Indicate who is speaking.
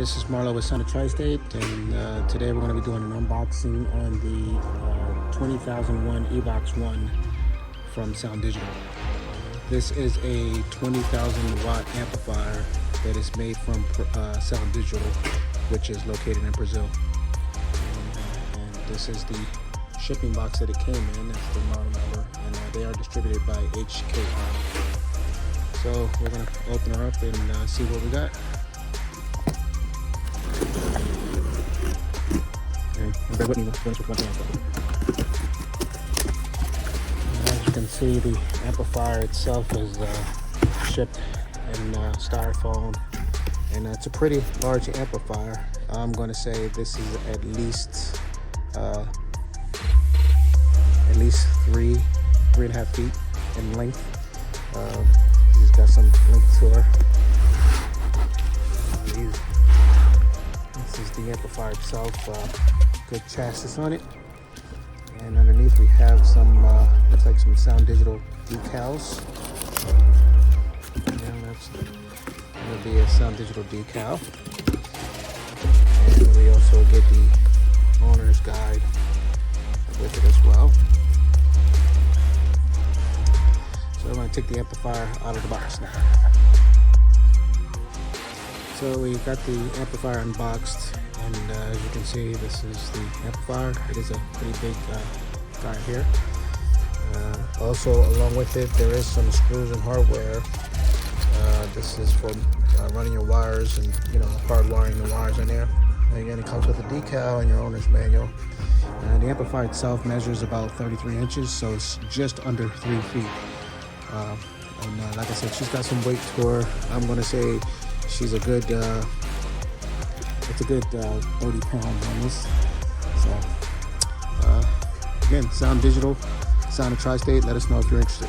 Speaker 1: This is Marlo with Soundoftristate, and today we're going to be doing an unboxing on the 20000.1 EVOX 1 from Soundigital. This is a 20,000 watt amplifier that is made from Soundigital, which is located in Brazil. And this is the shipping box that it came in. That's the model number, and they are distributed by HKR. So we're going to open her up and see what we got. Bear with me with one thing. As you can see, the amplifier itself is shipped in styrofoam, and it's a pretty large amplifier. I'm going to say this is at least 3.5 feet in length. She's got some length to her. This is the amplifier itself. Good chassis on it, and underneath we have some looks like some Soundigital decals. And that's gonna be a Soundigital decal, and we also get the owner's guide with it as well. So I'm going to take the amplifier out of the box now. So we got the amplifier unboxed, and as you can see, this is the amplifier. It is a pretty big guy here. Also, along with it, there is some screws and hardware. This is for running your wires and hard wiring the wires in there. And again, it comes with a decal and your owner's manual. The amplifier itself measures about 33 inches, so it's just under 3 feet. And like I said, she's got some weight to her. I'm going to say she's a good, it's a good 30 pounds on this. So, again, Soundigital, Soundoftristate. Let us know if you're interested.